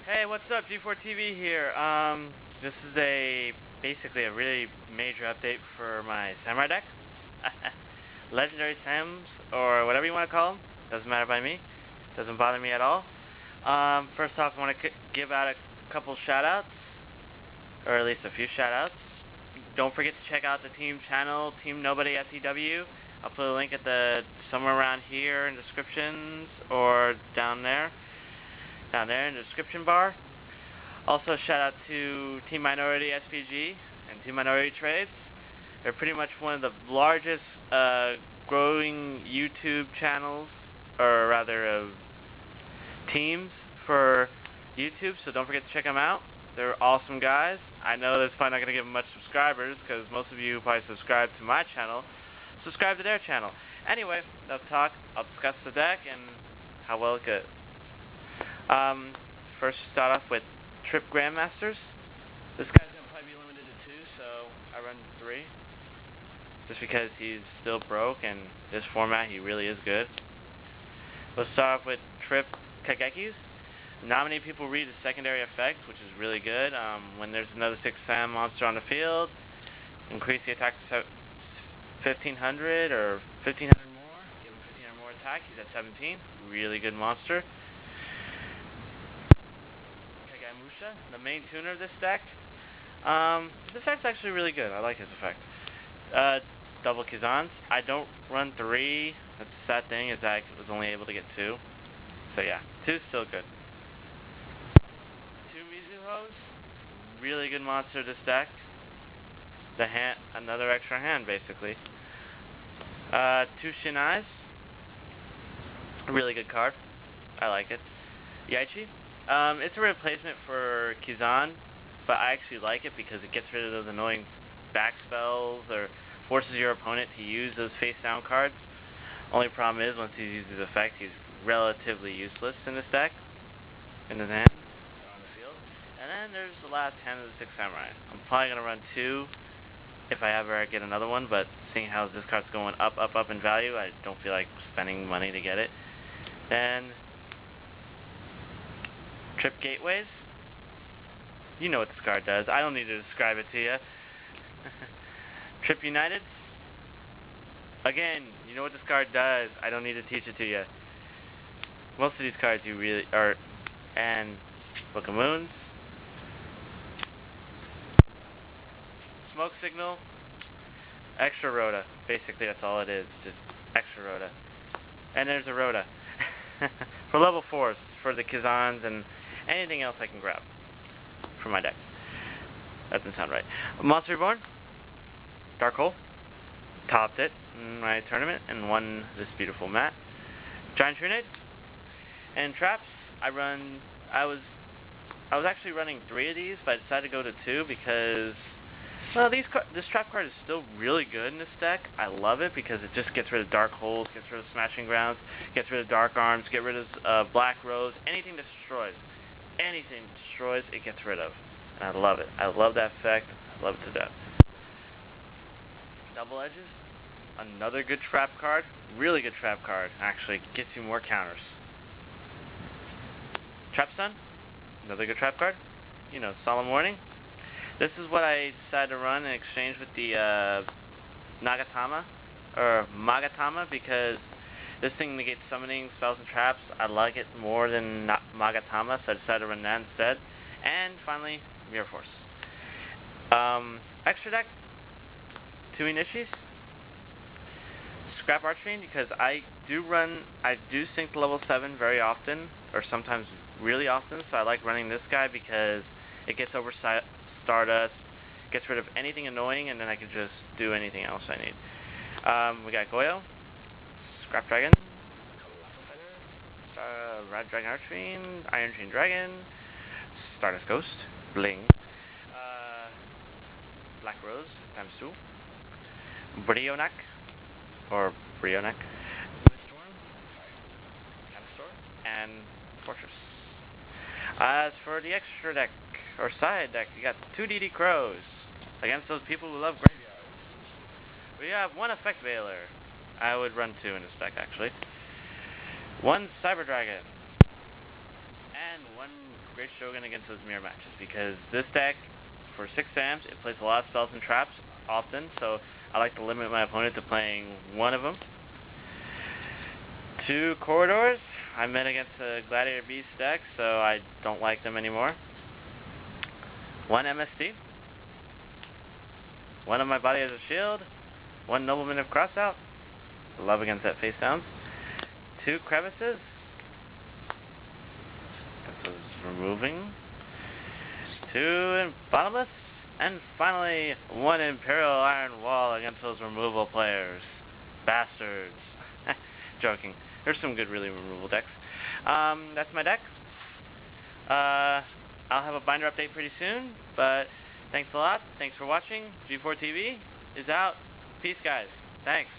Hey, what's up? G4TV here. This is basically a really major update for my Samurai deck. Legendary Sams, or whatever you want to call them. Doesn't matter by me. Doesn't bother me at all. First off, I want to give out a couple shout-outs, or at least a few shout-outs. Don't forget to check out the team channel, Team Nobody SEW. I'll put a link at somewhere around here in descriptions, or down there in the description bar. Also, shout out to Team Minority SPG and Team Minority Trades. They're pretty much one of the largest growing YouTube channels, or rather teams for YouTube, so don't forget to check them out. They're awesome guys. I know that's probably not going to give them much subscribers, because most of you probably subscribe to my channel. Subscribe to their channel. Anyway, enough talk. I'll discuss the deck and how well it goes. First, start off with Trip Grandmasters. This guy's going to probably be limited to 2, so I run 3. Just because he's still broke, and this format, he really is good. Let's start off with Trip Kagekis. Not many people read the secondary effect, which is really good. When there's another 6 Sam monster on the field, increase the attack to 1500 or 1500 more. Give him 1500 more attack. He's at 17. Really good monster. Musha, the main tuner of this deck. This deck's actually really good. I like his effect. Double Kizans. I don't run 3. That's the sad thing, is that I was only able to get 2. So yeah, 2's still good. 2 Mizuhos. Really good monster this deck. The hand, another extra hand basically. 2 Shinais. Really good card. I like it. Yaichi. It's a replacement for Kizan, but I actually like it because it gets rid of those annoying back spells or forces your opponent to use those face down cards. Only problem is, once he uses his effect, he's relatively useless in this deck, in his hand, or on the field. And then there's the last hand of the 6 Samurai. I'm probably going to run 2 if I ever get another one, but seeing how this card's going up in value, I don't feel like spending money to get it. Then Trip Gateways. You know what this card does. I don't need to describe it to you. Trip United. Again, you know what this card does. I don't need to teach it to you. Most of these cards you really are. And Book of Moons. Smoke Signal. Extra Rhoda. Basically, that's all it is. Just extra Rhoda. And there's a Rhoda. For level 4s, for the Kizans and anything else I can grab for my deck. That doesn't sound right. Monster Reborn. Dark Hole. Topped it in my tournament and won this beautiful mat. Giant Trinade. And traps. I was actually running 3 of these, but I decided to go to 2 because, well, this trap card is still really good in this deck. I love it because it just gets rid of Dark Holes, gets rid of Smashing Grounds, gets rid of Dark Arms, gets rid of Black Rose. Anything that destroys. Anything that destroys, it gets rid of. And I love it. I love that effect. I love it to death. Double Edges. Another good trap card. Really good trap card. Actually, gets you more counters. Trap Stun. Another good trap card. You know, Solemn Warning. This is what I decided to run in exchange with the Nagatama, or Magatama, because this thing negates summoning, spells, and traps. I like it more than Magatama, so I decided to run that instead. And finally, Mirror Force. Extra deck, 2 Inishis. Scrap Archfiend, because I do sink to level 7 very often, or sometimes really often, so I like running this guy because it gets over Stardust, gets rid of anything annoying, and then I can just do anything else I need. We got Goyo, Scrap Dragon, Red Dragon Archfiend, Iron Chain Dragon, Stardust Ghost, Bling, Black Rose, times 2, Brionac, or Brionac, Storm, and Fortress. As for the extra deck, or side deck, you got 2 DD Crows against those people who love graveyards. We have 1 Effect Veiler. I would run 2 in this deck, actually. 1 Cyber Dragon. and one Great Shogun against those mirror matches, because this deck, for 6 Sams, it plays a lot of spells and traps often, so I like to limit my opponent to playing one of them. 2 Corridors. I met against a Gladiator Beast deck, so I don't like them anymore. 1 MST. 1 of my body as a shield. 1 Nobleman of Crossout. Love against that face down. 2 Crevices. This is removing. 2 Bottomless. And finally, 1 Imperial Iron Wall against those removal players. Bastards. Joking. There's some good really removal decks. That's my deck. I'll have a binder update pretty soon, but thanks a lot. Thanks for watching. G4 TV is out. Peace, guys. Thanks.